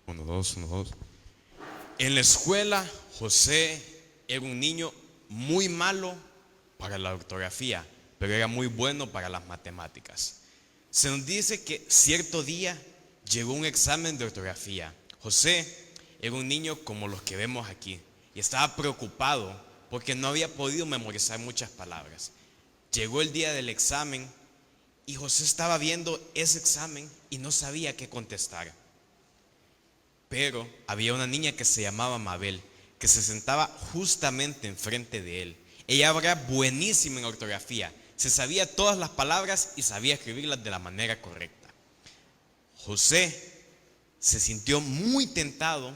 Uno, dos, uno, dos. En la escuela, José era un niño muy malo para la ortografía, pero era muy bueno para las matemáticas. Se nos dice que cierto día llegó un examen de ortografía. José era un niño como los que vemos aquí y estaba preocupado porque no había podido memorizar muchas palabras. Llegó el día del examen y José estaba viendo ese examen y no sabía qué contestar. Pero había una niña que se llamaba Mabel, que se sentaba justamente enfrente de él. Ella era buenísima en ortografía, se sabía todas las palabras y sabía escribirlas de la manera correcta. José se sintió muy tentado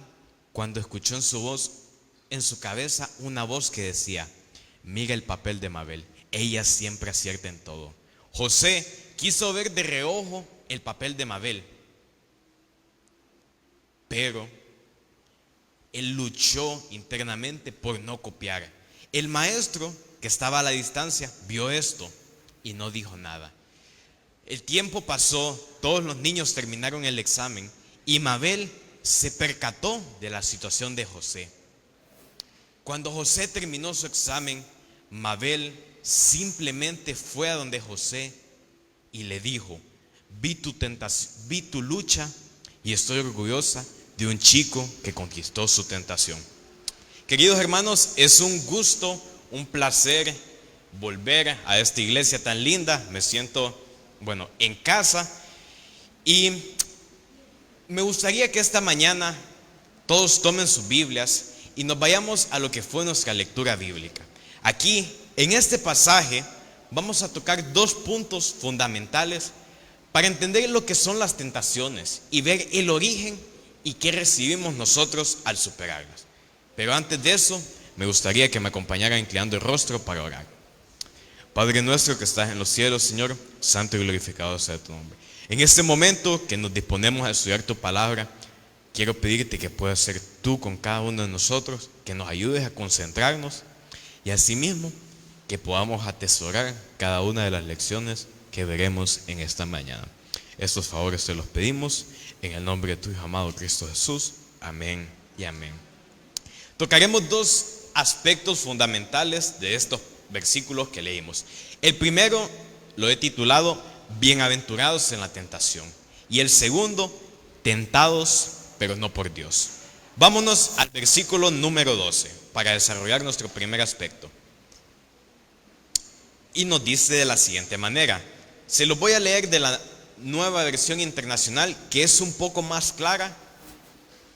cuando escuchó en su voz, en su cabeza, una voz que decía: mira el papel de Mabel, ella siempre acierta en todo. José quiso ver de reojo el papel de Mabel, pero él luchó internamente por no copiar. El maestro, que estaba a la distancia, vio esto y no dijo nada. El tiempo pasó, todos los niños terminaron el examen y Mabel se percató de la situación de José. Cuando José terminó su examen, Mabel simplemente fue a donde José y le dijo: vi tu tentación, vi tu lucha y estoy orgullosa de un chico que conquistó su tentación. Queridos hermanos, es un gusto, un placer volver a esta iglesia tan linda. Me siento, en casa, y me gustaría que esta mañana todos tomen sus Biblias y nos vayamos a lo que fue nuestra lectura bíblica. Aquí, en este pasaje, vamos a tocar dos puntos fundamentales para entender lo que son las tentaciones y ver el origen y qué recibimos nosotros al superarlas. Pero antes de eso, me gustaría que me acompañaran inclinando el rostro para orar. Padre nuestro que estás en los cielos, Señor, santo y glorificado sea tu nombre. En este momento que nos disponemos a estudiar tu palabra, quiero pedirte que puedas ser tú con cada uno de nosotros, que nos ayudes a concentrarnos y asimismo que podamos atesorar cada una de las lecciones que veremos en esta mañana. Estos favores te los pedimos en el nombre de tu Hijo amado Cristo Jesús. Amén y amén. Tocaremos dos aspectos fundamentales de estos versículos que leímos. El primero lo he titulado Bienaventurados en la tentación, y el segundo, Tentados pero no por Dios. Vámonos al versículo número 12 para desarrollar nuestro primer aspecto. Y nos dice de la siguiente manera. Se lo voy a leer de la Nueva Versión Internacional, que es un poco más clara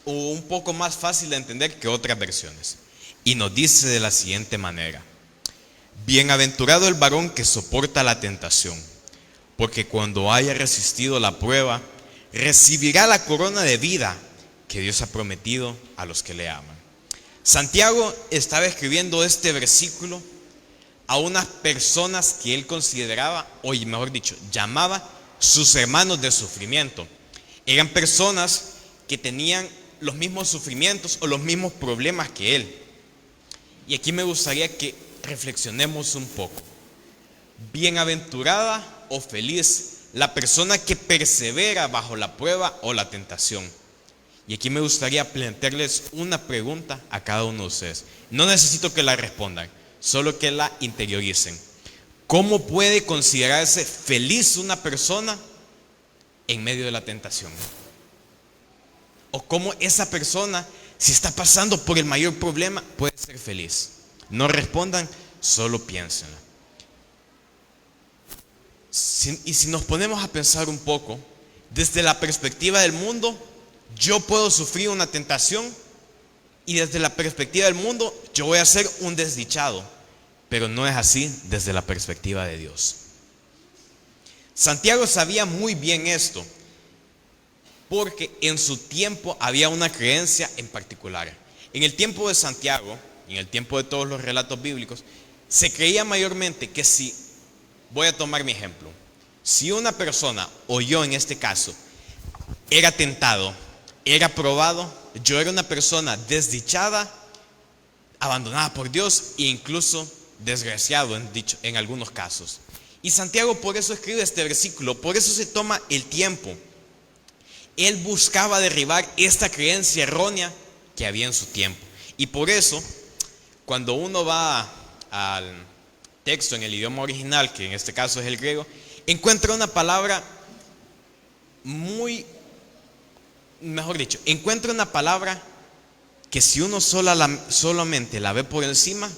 o un poco más fácil de entender que otras versiones. Y nos dice de la siguiente manera: bienaventurado el varón que soporta la tentación, porque cuando haya resistido la prueba, recibirá la corona de vida que Dios ha prometido a los que le aman. Santiago estaba escribiendo este versículo a unas personas que él consideraba, o mejor dicho, llamaba sus hermanos de sufrimiento. Eran personas que tenían los mismos sufrimientos o los mismos problemas que él. Y aquí me gustaría que reflexionemos un poco. Bienaventurada o feliz la persona que persevera bajo la prueba o la tentación. Y aquí me gustaría plantearles una pregunta a cada uno de ustedes. No necesito que la respondan, solo que la interioricen. ¿Cómo puede considerarse feliz una persona en medio de la tentación? ¿O cómo esa persona, si está pasando por el mayor problema, puede ser feliz? No respondan, solo piénsenla. Y si nos ponemos a pensar un poco, desde la perspectiva del mundo, yo puedo sufrir una tentación y desde la perspectiva del mundo, yo voy a ser un desdichado. Pero no es así desde la perspectiva de Dios. Santiago sabía muy bien esto, porque en su tiempo había una creencia en particular. En el tiempo de Santiago, en el tiempo de todos los relatos bíblicos, se creía mayormente que si, voy a tomar mi ejemplo, si una persona, o yo en este caso, era tentado, era probado, yo era una persona desdichada, abandonada por Dios e incluso desgraciado en algunos casos. Y Santiago por eso escribe este versículo, por eso se toma el tiempo Él buscaba derribar esta creencia errónea que había en su tiempo. Y por eso, cuando uno va al texto en el idioma original, que en este caso es el griego, encuentra una palabra encuentra una palabra que si uno solamente la ve por encima,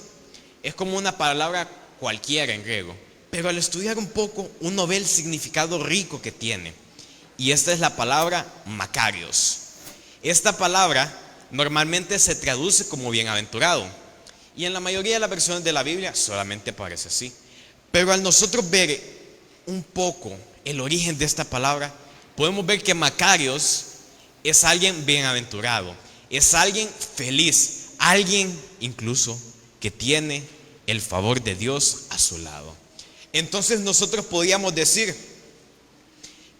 es como una palabra cualquiera en griego. Pero al estudiar un poco, uno ve el significado rico que tiene. Y esta es la palabra Macarios. Esta palabra normalmente se traduce como bienaventurado. Y en la mayoría de las versiones de la Biblia solamente aparece así. Pero al nosotros ver un poco el origen de esta palabra, podemos ver que Macarios es alguien bienaventurado, es alguien feliz, alguien incluso que tiene el favor de Dios a su lado. Entonces nosotros podríamos decir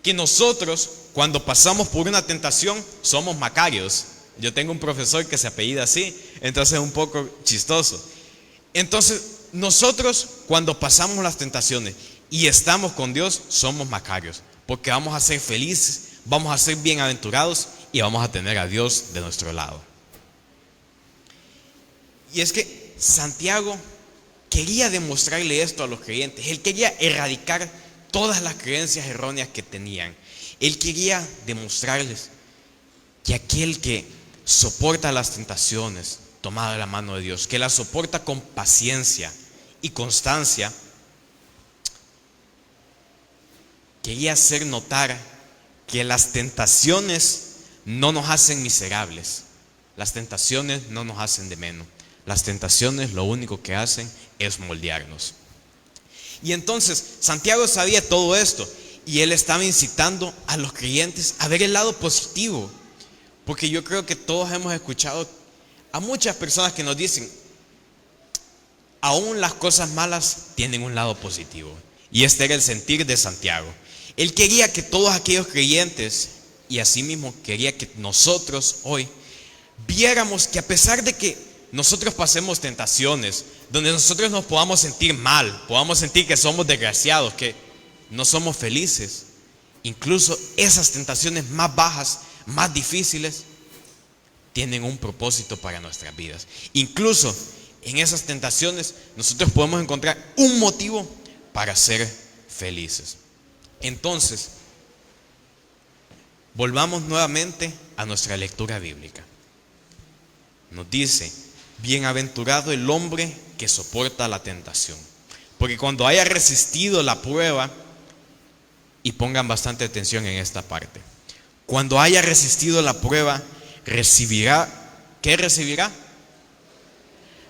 que nosotros, cuando pasamos por una tentación, somos Macarios. Yo tengo un profesor que se apellida así, entonces es un poco chistoso. Entonces nosotros, cuando pasamos las tentaciones y estamos con Dios, somos Macarios, porque vamos a ser felices, vamos a ser bienaventurados y vamos a tener a Dios de nuestro lado. Y es que Santiago quería demostrarle esto a los creyentes. Él quería erradicar todas las creencias erróneas que tenían. Él quería demostrarles que aquel que soporta las tentaciones tomado de la mano de Dios, que las soporta con paciencia y constancia, quería hacer notar que las tentaciones no nos hacen miserables, las tentaciones no nos hacen de menos, las tentaciones lo único que hacen es moldearnos. Y entonces Santiago sabía todo esto y él estaba incitando a los creyentes a ver el lado positivo, porque yo creo que todos hemos escuchado a muchas personas que nos dicen, aún las cosas malas tienen un lado positivo, y este era el sentir de Santiago. Él quería que todos aquellos creyentes, y asimismo quería que nosotros hoy viéramos que a pesar de que nosotros pasemos tentaciones, donde nosotros nos podamos sentir mal, podamos sentir que somos desgraciados, que no somos felices, incluso esas tentaciones más bajas, más difíciles, tienen un propósito para nuestras vidas. Incluso en esas tentaciones nosotros podemos encontrar un motivo para ser felices. Entonces, volvamos nuevamente a nuestra lectura bíblica. Nos dice: bienaventurado el hombre que soporta la tentación, porque cuando haya resistido la prueba, y pongan bastante atención en esta parte, cuando haya resistido la prueba, recibirá, ¿qué recibirá?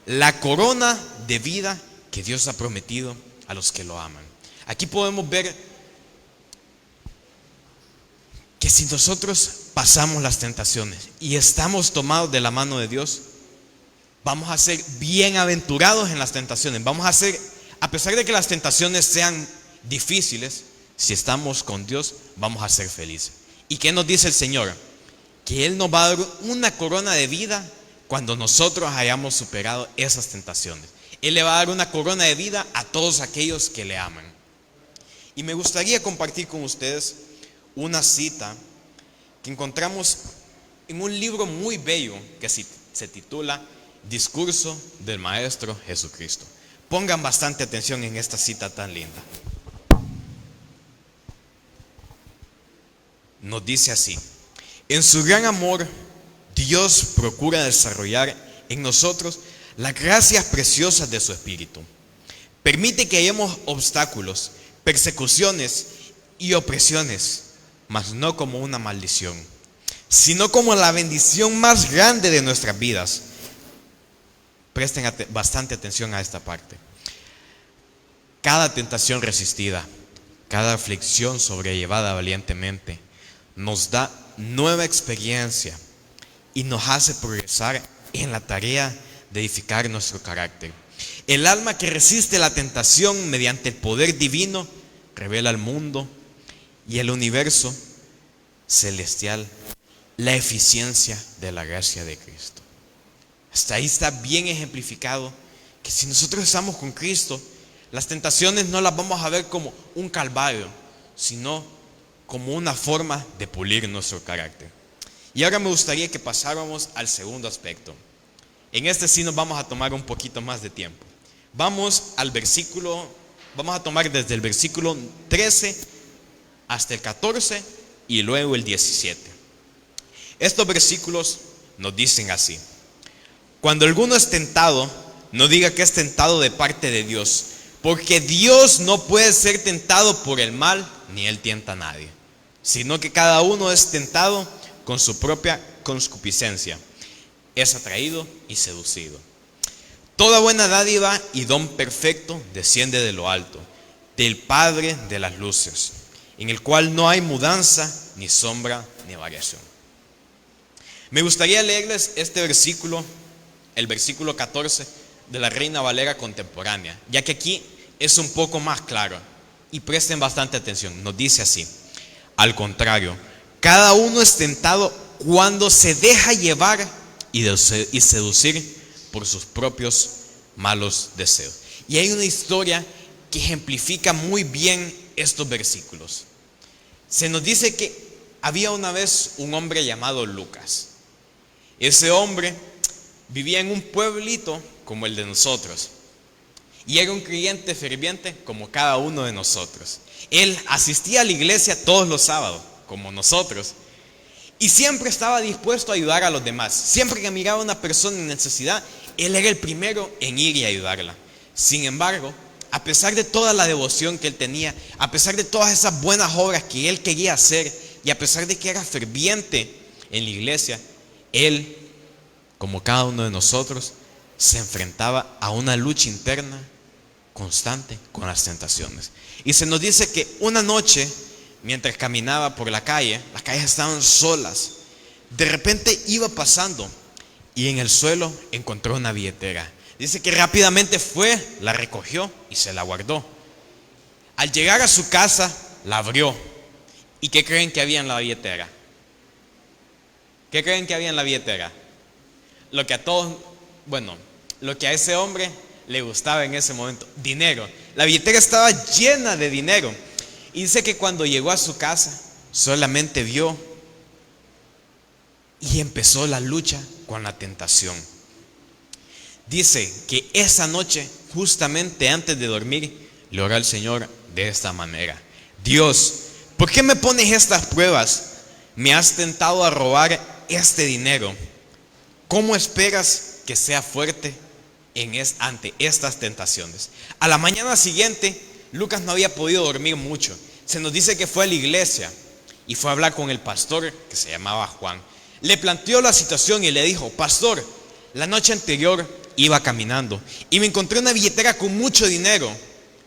La corona de vida que Dios ha prometido a los que lo aman. Aquí podemos ver que si nosotros pasamos las tentaciones y estamos tomados de la mano de Dios, vamos a ser bienaventurados en las tentaciones. Vamos a ser, a pesar de que las tentaciones sean difíciles, si estamos con Dios, vamos a ser felices. ¿Y qué nos dice el Señor? Que Él nos va a dar una corona de vida cuando nosotros hayamos superado esas tentaciones. Él le va a dar una corona de vida a todos aquellos que le aman. Y me gustaría compartir con ustedes una cita que encontramos en un libro muy bello que se titula Discurso del Maestro Jesucristo. Pongan bastante atención en esta cita tan linda. Nos dice así: en su gran amor, Dios procura desarrollar en nosotros las gracias preciosas de su Espíritu. Permite que hayamos obstáculos, persecuciones y opresiones, mas no como una maldición, sino como la bendición más grande de nuestras vidas. Presten bastante atención a esta parte. Cada tentación resistida, cada aflicción sobrellevada valientemente, nos da nueva experiencia y nos hace progresar en la tarea de edificar nuestro carácter. El alma que resiste la tentación mediante el poder divino revela al mundo y el universo celestial la eficiencia de la gracia de Cristo. Hasta ahí está bien ejemplificado que si nosotros estamos con Cristo, las tentaciones no las vamos a ver como un calvario, sino como una forma de pulir nuestro carácter. Y ahora me gustaría que pasáramos al segundo aspecto. En este sí nos vamos a tomar un poquito más de tiempo. Vamos a tomar desde el versículo 13 hasta el 14 y luego el 17. Estos versículos nos dicen así: cuando alguno es tentado, no diga que es tentado de parte de Dios, porque Dios no puede ser tentado por el mal, ni Él tienta a nadie, sino que cada uno es tentado con su propia concupiscencia, es atraído y seducido. Toda buena dádiva y don perfecto desciende de lo alto, del Padre de las luces, en el cual no hay mudanza, ni sombra, ni variación. Me gustaría leerles este versículo, el versículo 14 de la Reina Valera contemporánea, ya que aquí es un poco más claro, y presten bastante atención. Nos dice así: al contrario, cada uno es tentado cuando se deja llevar y seducir por sus propios malos deseos. Y hay una historia que ejemplifica muy bien estos versículos. Se nos dice que había una vez un hombre llamado Lucas. Ese hombre vivía en un pueblito como el de nosotros, y era un creyente ferviente como cada uno de nosotros. Él asistía a la iglesia todos los sábados, como nosotros, y siempre estaba dispuesto a ayudar a los demás. Siempre que miraba a una persona en necesidad, él era el primero en ir y ayudarla. Sin embargo, a pesar de toda la devoción que él tenía, a pesar de todas esas buenas obras que él quería hacer, y a pesar de que era ferviente en la iglesia, él, como cada uno de nosotros, se enfrentaba a una lucha interna constante con las tentaciones. Y se nos dice que una noche, mientras caminaba por las calles estaban solas, de repente iba pasando y en el suelo encontró una billetera. Dice que rápidamente fue, la recogió y se la guardó. Al llegar a su casa, la abrió. ¿Y qué creen que había en la billetera? ¿Qué creen que había en la billetera? Lo que a ese hombre le gustaba en ese momento: dinero. La billetera estaba llena de dinero. Y dice que cuando llegó a su casa, solamente vio y empezó la lucha con la tentación. Dice que esa noche, justamente antes de dormir, le oró al Señor de esta manera: Dios, ¿por qué me pones estas pruebas? Me has tentado a robar este dinero. ¿Cómo esperas que sea fuerte ante estas tentaciones? A la mañana siguiente, Lucas no había podido dormir mucho. Se nos dice que fue a la iglesia y fue a hablar con el pastor, que se llamaba Juan. Le planteó la situación y le dijo: pastor, la noche anterior iba caminando y me encontré una billetera con mucho dinero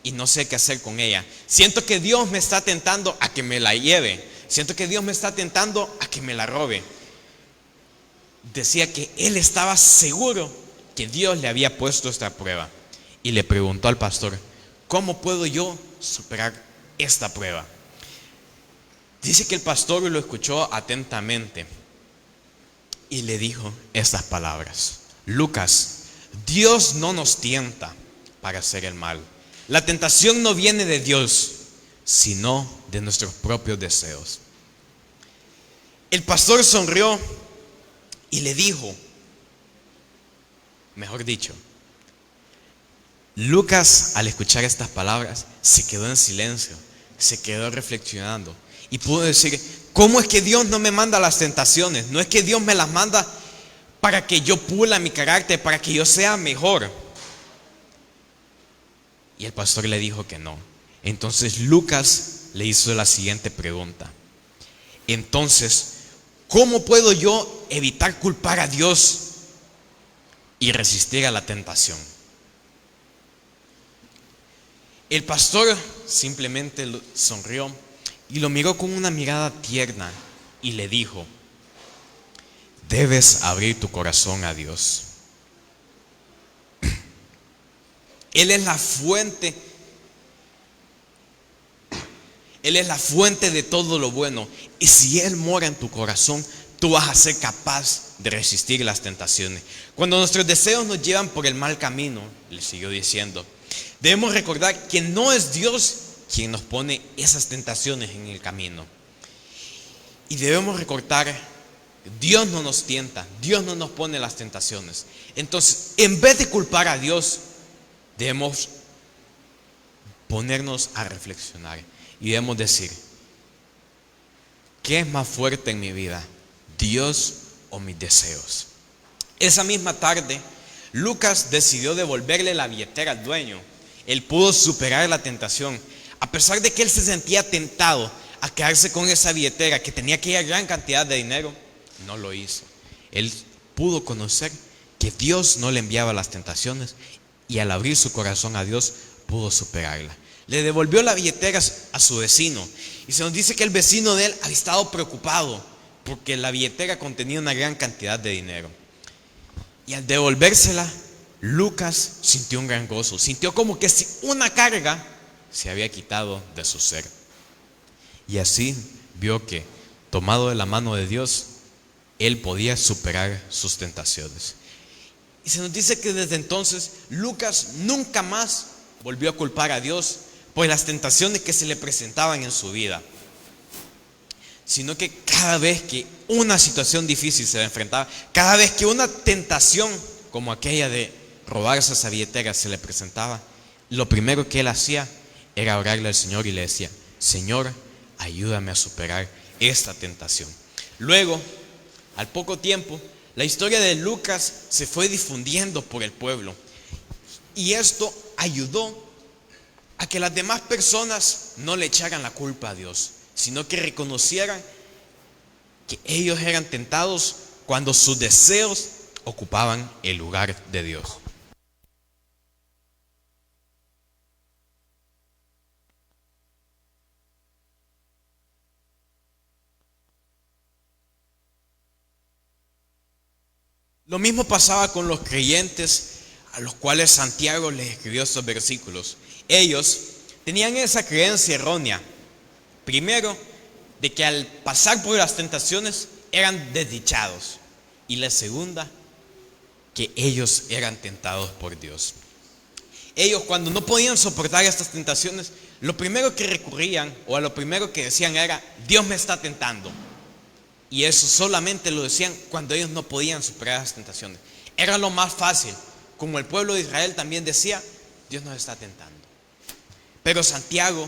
y no sé qué hacer con ella. Siento que Dios me está tentando a que me la lleve. Siento que Dios me está tentando a que me la robe. Decía que él estaba seguro que Dios le había puesto esta prueba, y le preguntó al pastor: ¿cómo puedo yo superar esta prueba? Dice que el pastor lo escuchó atentamente y le dijo estas palabras: Lucas, Dios no nos tienta para hacer el mal. La tentación no viene de Dios, sino de nuestros propios deseos. El pastor sonrió y le dijo, mejor dicho, Lucas, al escuchar estas palabras, se quedó en silencio, se quedó reflexionando y pudo decir: ¿cómo es que Dios no me manda las tentaciones? No es que Dios me las manda para que yo pula mi carácter, para que yo sea mejor. Y el pastor le dijo que no. Entonces Lucas le hizo la siguiente pregunta: entonces, ¿cómo puedo yo evitar culpar a Dios y resistir a la tentación? El pastor simplemente sonrió y lo miró con una mirada tierna y le dijo: debes abrir tu corazón a Dios. Él es la fuente. Él es la fuente de todo lo bueno. Y si Él mora en tu corazón, tú vas a ser capaz de resistir las tentaciones. Cuando nuestros deseos nos llevan por el mal camino, le siguió diciendo, debemos recordar que no es Dios quien nos pone esas tentaciones en el camino. Y debemos recordar, Dios no nos tienta, Dios no nos pone las tentaciones. Entonces, en vez de culpar a Dios, debemos ponernos a reflexionar y debemos decir: ¿qué es más fuerte en mi vida, Dios o mis deseos? Esa misma tarde, Lucas decidió devolverle la billetera al dueño. Él pudo superar la tentación. A pesar de que él se sentía tentado a quedarse con esa billetera que tenía aquella gran cantidad de dinero, no lo hizo. Él pudo conocer que Dios no le enviaba las tentaciones y al abrir su corazón a Dios pudo superarla. Le devolvió la billetera a su vecino y se nos dice que el vecino de él había estado preocupado porque la billetera contenía una gran cantidad de dinero. Y al devolvérsela, Lucas sintió un gran gozo, sintió como que si una carga se había quitado de su ser. Y así vio que, tomado de la mano de Dios, él podía superar sus tentaciones. Y se nos dice que desde entonces Lucas nunca más volvió a culpar a Dios por las tentaciones que se le presentaban en su vida, sino que cada vez que una situación difícil se le enfrentaba, cada vez que una tentación como aquella de robarse esa billetera se le presentaba, lo primero que él hacía era orarle al Señor y le decía: Señor, ayúdame a superar esta tentación. Luego, al poco tiempo, la historia de Lucas se fue difundiendo por el pueblo y esto ayudó a que las demás personas no le echaran la culpa a Dios, sino que reconocieran que ellos eran tentados cuando sus deseos ocupaban el lugar de Dios. Lo mismo pasaba con los creyentes a los cuales Santiago les escribió estos versículos. Ellos tenían esa creencia errónea, primero, de que al pasar por las tentaciones eran desdichados, y la segunda, que ellos eran tentados por Dios. Ellos, cuando no podían soportar estas tentaciones, lo primero que recurrían o a lo primero que decían era: Dios me está tentando. Y eso solamente lo decían cuando ellos no podían superar las tentaciones. Era lo más fácil, como el pueblo de Israel también decía: Dios nos está tentando. Pero Santiago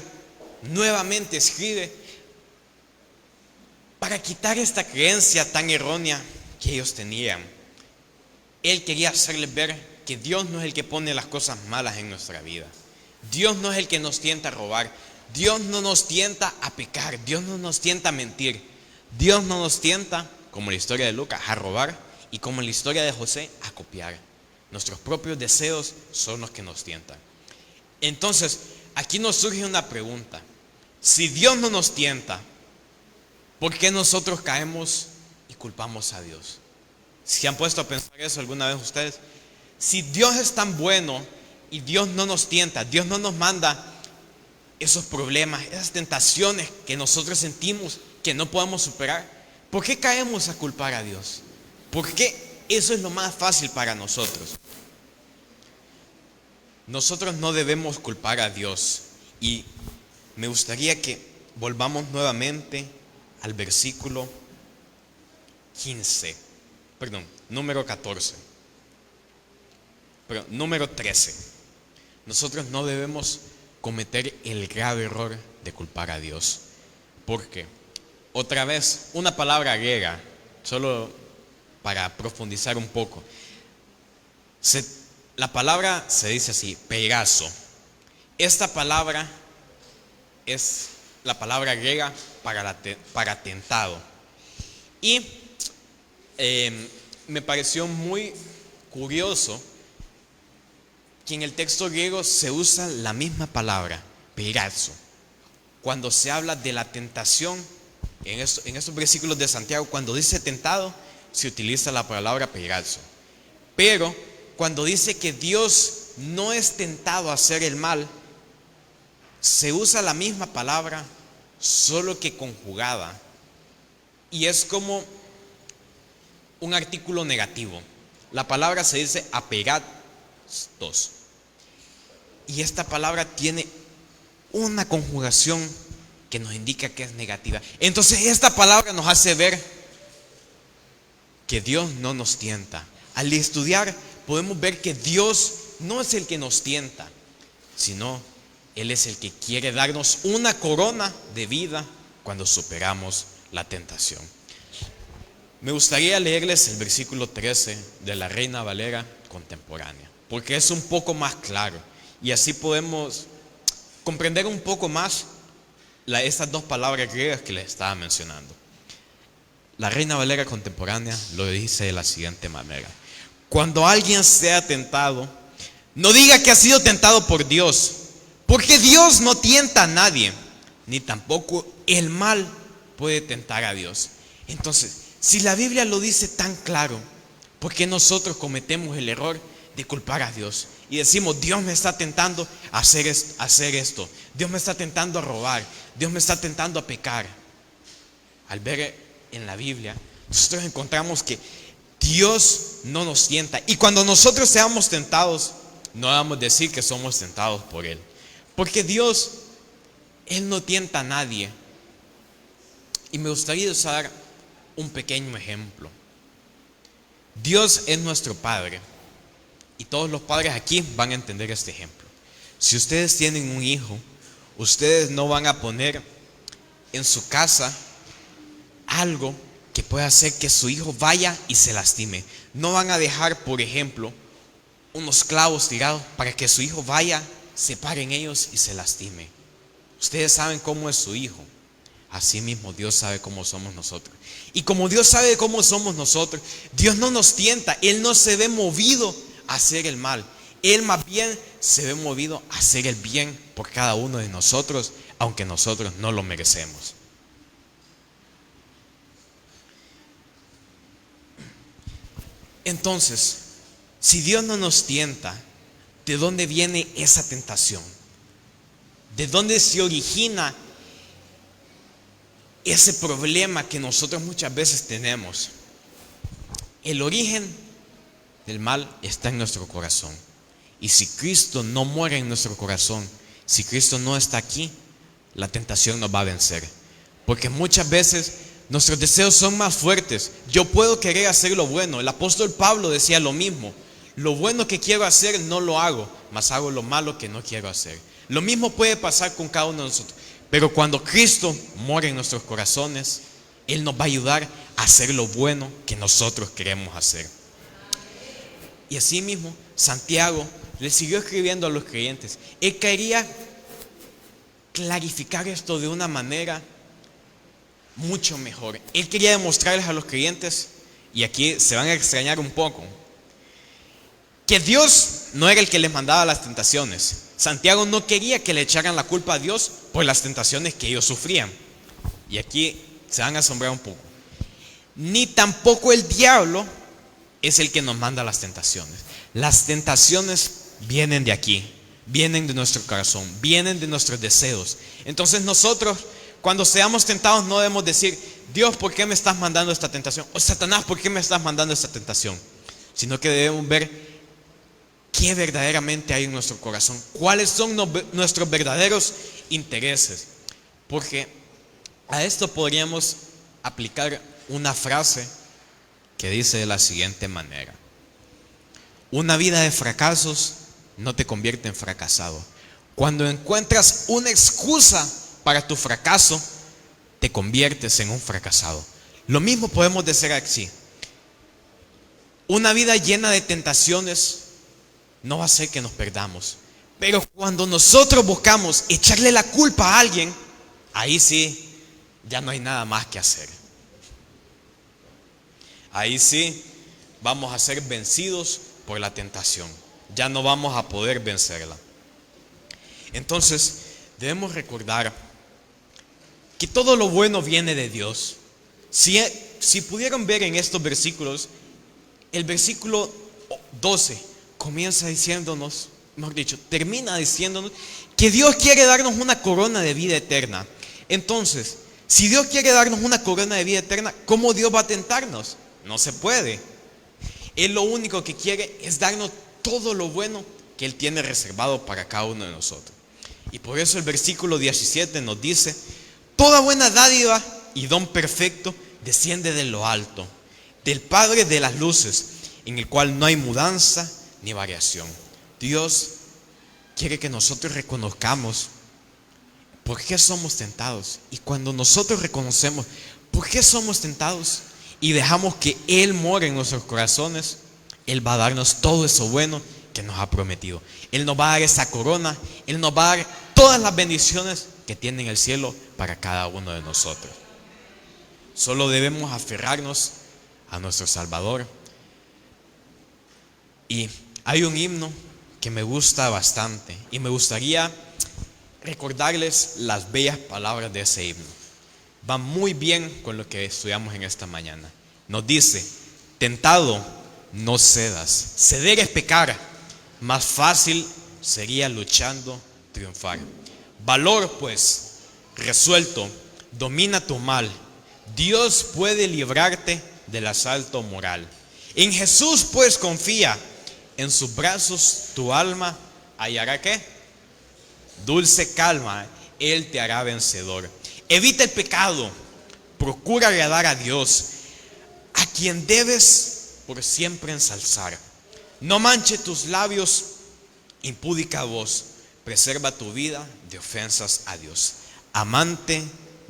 nuevamente escribe para quitar esta creencia tan errónea que ellos tenían. Él quería hacerles ver que Dios no es el que pone las cosas malas en nuestra vida. Dios no es el que nos tienta a robar. Dios no nos tienta a pecar. Dios no nos tienta a mentir. Dios no nos tienta, como en la historia de Lucas, a robar, y como en la historia de José, a copiar. Nuestros propios deseos son los que nos tientan. Entonces, aquí nos surge una pregunta: si Dios no nos tienta, ¿por qué nosotros caemos y culpamos a Dios? ¿Se han puesto a pensar eso alguna vez ustedes? Si Dios es tan bueno y Dios no nos tienta, Dios no nos manda esos problemas, esas tentaciones que nosotros sentimos que no podemos superar, ¿por qué caemos a culpar a Dios? ¿Por qué eso es lo más fácil para nosotros? Nosotros no debemos culpar a Dios, y me gustaría que volvamos nuevamente al versículo 15, perdón, número 14, perdón, número 13. Nosotros no debemos cometer el grave error de culpar a Dios, porque otra vez, una palabra griega, solo para profundizar un poco, la palabra se dice así: pegaso. Esta palabra es la palabra griega para tentado. Y me pareció muy curioso que en el texto griego se usa la misma palabra, pegaso, cuando se habla de la tentación. En estos versículos de Santiago, cuando dice tentado, se utiliza la palabra pegaso. Pero cuando dice que Dios no es tentado a hacer el mal, se usa la misma palabra, solo que conjugada, y es como un artículo negativo. La palabra se dice apegastos, y esta palabra tiene una conjugación que nos indica que es negativa. Entonces esta palabra nos hace ver que Dios no nos tienta. Al estudiar podemos ver que Dios no es el que nos tienta, sino Él es el que quiere darnos una corona de vida cuando superamos la tentación. Me gustaría leerles el versículo 13 de la Reina Valera contemporánea, porque es un poco más claro y así podemos comprender un poco más estas dos palabras griegas que les estaba mencionando. La Reina Valera contemporánea lo dice de la siguiente manera: cuando alguien sea tentado, no diga que ha sido tentado por Dios, porque Dios no tienta a nadie, ni tampoco el mal puede tentar a Dios. Entonces, si la Biblia lo dice tan claro, ¿por qué nosotros cometemos el error de culpar a Dios? Y decimos, Dios me está tentando a hacer esto, Dios me está tentando a robar, Dios me está tentando a pecar. Al ver en la Biblia, nosotros encontramos que Dios no nos tienta. Y cuando nosotros seamos tentados, no vamos a decir que somos tentados por Él, porque Dios, Él no tienta a nadie. Y me gustaría usar un pequeño ejemplo. Dios es nuestro Padre, y todos los padres aquí van a entender este ejemplo. Si ustedes tienen un hijo, ustedes no van a poner en su casa algo que pueda hacer que su hijo vaya y se lastime. No van a dejar, por ejemplo, unos clavos tirados para que su hijo vaya, se pare en ellos y se lastime. Ustedes saben cómo es su hijo. Así mismo Dios sabe cómo somos nosotros. Y como Dios sabe cómo somos nosotros, Dios no nos tienta. Él no se ve movido a hacer el mal. Él más bien se ve movido a hacer el bien por cada uno de nosotros, aunque nosotros no lo merecemos. Entonces, si Dios no nos tienta, ¿de dónde viene esa tentación? ¿De dónde se origina ese problema que nosotros muchas veces tenemos? El origen del mal está en nuestro corazón. Y si Cristo no muere en nuestro corazón, si Cristo no está aquí, la tentación nos va a vencer. Porque muchas veces nuestros deseos son más fuertes. Yo puedo querer hacer lo bueno. El apóstol Pablo decía lo mismo. Lo bueno que quiero hacer no lo hago, mas hago lo malo que no quiero hacer. Lo mismo puede pasar con cada uno de nosotros. Pero cuando Cristo muere en nuestros corazones, Él nos va a ayudar a hacer lo bueno que nosotros queremos hacer. Y así mismo, Santiago le siguió escribiendo a los creyentes. Él quería clarificar esto de una manera mucho mejor. Él quería demostrarles a los creyentes, y aquí se van a extrañar un poco, que Dios no era el que les mandaba las tentaciones. Santiago no quería que le echaran la culpa a Dios por las tentaciones que ellos sufrían. Y aquí se van a asombrar un poco. Ni tampoco el diablo es el que nos manda las tentaciones. Las tentaciones vienen de aquí, vienen de nuestro corazón, vienen de nuestros deseos. Entonces nosotros, cuando seamos tentados, no debemos decir, Dios, ¿por qué me estás mandando esta tentación? O Satanás, ¿por qué me estás mandando esta tentación? Sino que debemos ver qué verdaderamente hay en nuestro corazón, cuáles son nuestros verdaderos intereses. Porque a esto podríamos aplicar una frase que dice de la siguiente manera: una vida de fracasos no te convierte en fracasado. Cuando encuentras una excusa para tu fracaso, te conviertes en un fracasado. Lo mismo podemos decir así: una vida llena de tentaciones no va a hacer que nos perdamos. Pero cuando nosotros buscamos echarle la culpa a alguien, ahí sí, ya no hay nada más que hacer. Ahí sí, vamos a ser vencidos por la tentación. Ya no vamos a poder vencerla. Entonces, debemos recordar que todo lo bueno viene de Dios. Si pudieron ver en estos versículos, el versículo 12 comienza diciéndonos, mejor dicho, termina diciéndonos que Dios quiere darnos una corona de vida eterna. Entonces, si Dios quiere darnos una corona de vida eterna, ¿cómo Dios va a tentarnos? No se puede. Él lo único que quiere es darnos todo lo bueno que Él tiene reservado para cada uno de nosotros. Y por eso el versículo 17 nos dice: Toda buena dádiva y don perfecto desciende de lo alto, del Padre de las luces, en el cual no hay mudanza ni variación. Dios quiere que nosotros reconozcamos por qué somos tentados. Y cuando nosotros reconocemos por qué somos tentados y dejamos que Él more en nuestros corazones, Él va a darnos todo eso bueno que nos ha prometido. Él nos va a dar esa corona, Él nos va a dar todas las bendiciones que tiene en el cielo para cada uno de nosotros. Solo debemos aferrarnos a nuestro Salvador. Y hay un himno que me gusta bastante y me gustaría recordarles las bellas palabras de ese himno. Va muy bien con lo que estudiamos en esta mañana. Nos dice: tentado, no cedas. Ceder es pecar, más fácil sería luchando triunfar. Valor pues, resuelto, domina tu mal. Dios puede librarte del asalto moral. En Jesús pues confía, en sus brazos tu alma hallará ¿qué? Dulce calma, Él te hará vencedor. Evita el pecado, procura agradar a Dios, a quien debes por siempre ensalzar. No manche tus labios impúdica voz, preserva tu vida de ofensas a Dios. Amante,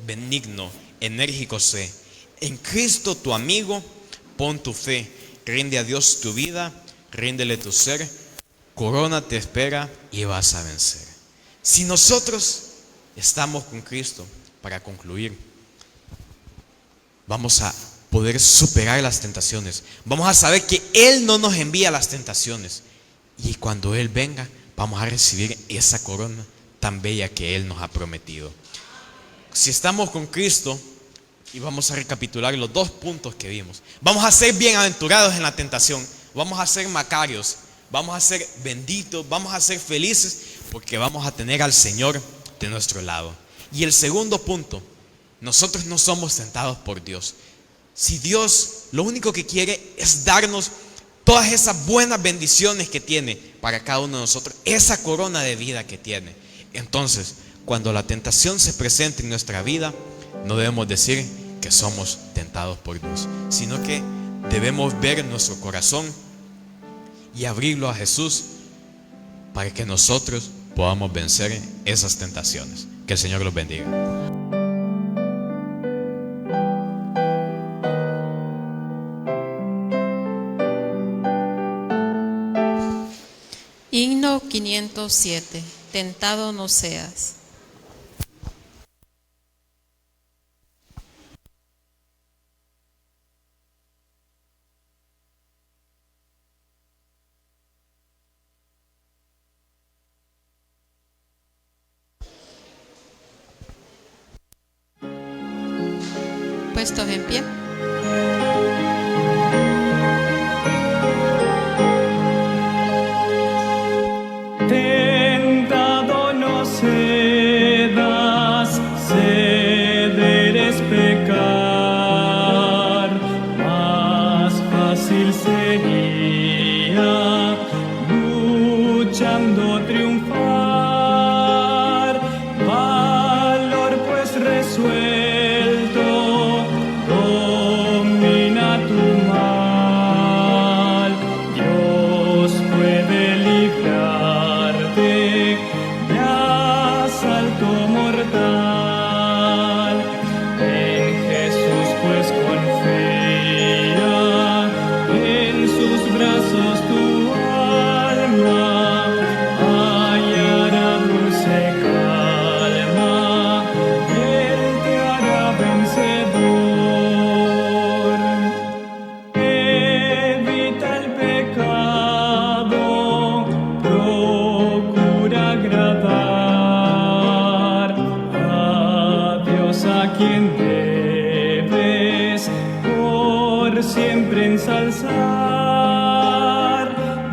benigno, enérgico sé, en Cristo tu amigo, pon tu fe, rinde a Dios tu vida, ríndele tu ser, corona te espera y vas a vencer. Si nosotros estamos con Cristo, para concluir, vamos a poder superar las tentaciones. Vamos a saber que Él no nos envía las tentaciones. Y cuando Él venga, vamos a recibir esa corona tan bella que Él nos ha prometido. Si estamos con Cristo, y vamos a recapitular los 2 puntos que vimos, vamos a ser bienaventurados en la tentación, vamos a ser macarios, vamos a ser benditos, vamos a ser felices, porque vamos a tener al Señor de nuestro lado. Y el segundo punto, nosotros no somos tentados por Dios. Si Dios lo único que quiere es darnos todas esas buenas bendiciones que tiene para cada uno de nosotros, esa corona de vida que tiene, entonces cuando la tentación se presente en nuestra vida, no debemos decir que somos tentados por Dios, sino que debemos ver nuestro corazón y abrirlo a Jesús para que nosotros podamos vencer esas tentaciones. Que el Señor los bendiga. Himno 507. Tentado no seas. Puestos en pie. Tentado no cedas, ceder es pecar, más fácil sería luchando triunfar. Valor pues resuelto, domina tu mal. Dios puede librarte de asalto mortal. En Jesús pues confía, en sus brazos tu alma hallará dulce calma. Él te hará vencedor. Evita el pecado, procura agradar a Dios, a quien debes por siempre ensalzar.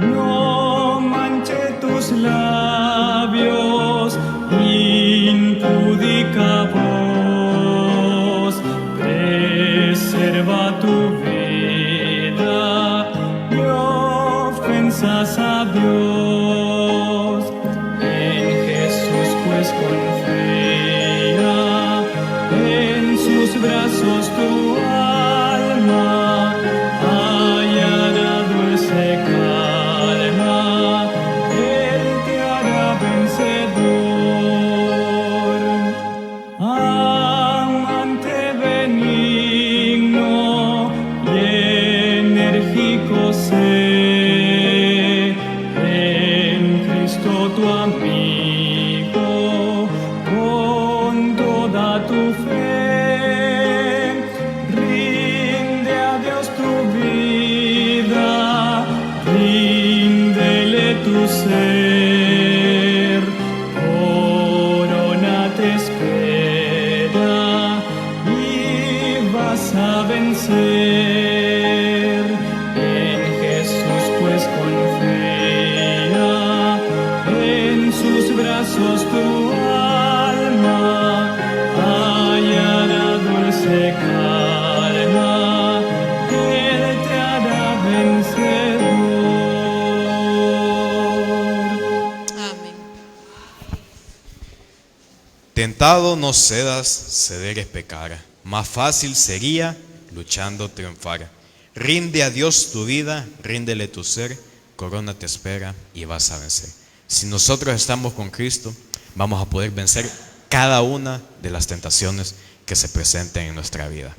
No manche tus labios impúdica voz, preserva tu vida de ofensas a Dios. En Jesús pues confía, ser. Corona te espera y vas a vencer. En Jesús pues confía, en sus brazos tu alma hallará dulce calma. Él te hará vencedor. Amén. Tentado no cedas, ceder es pecar. Más fácil sería luchando triunfar. Rinde a Dios tu vida, ríndele tu ser, corona te espera y vas a vencer. Si nosotros estamos con Cristo, vamos a poder vencer cada una de las tentaciones que se presenten en nuestra vida.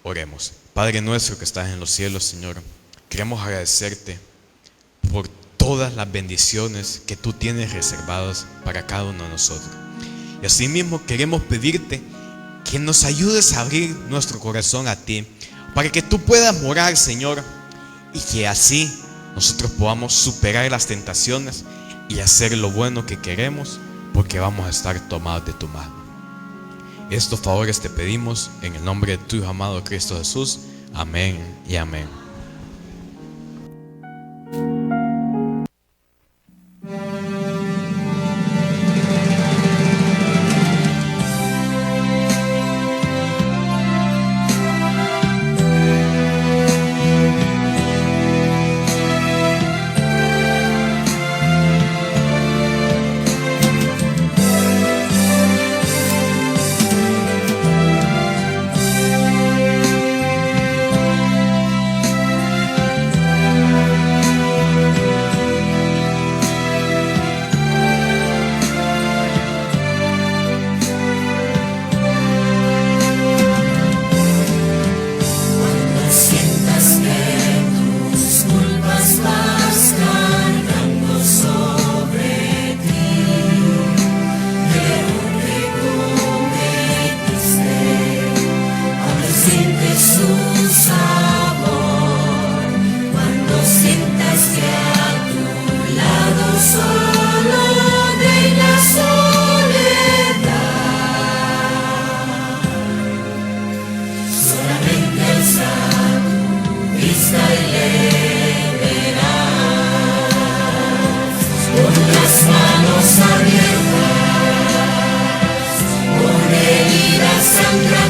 Oremos. Padre nuestro que estás en los cielos, Señor, queremos agradecerte por todas las bendiciones que tú tienes reservadas para cada uno de nosotros. Y asimismo queremos pedirte que nos ayudes a abrir nuestro corazón a ti, para que tú puedas morar, Señor, y que así nosotros podamos superar las tentaciones y hacer lo bueno que queremos, porque vamos a estar tomados de tu mano. Estos favores te pedimos en el nombre de tu Hijo amado Cristo Jesús. Amén y amén.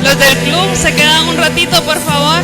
Los del club se quedan un ratito, por favor.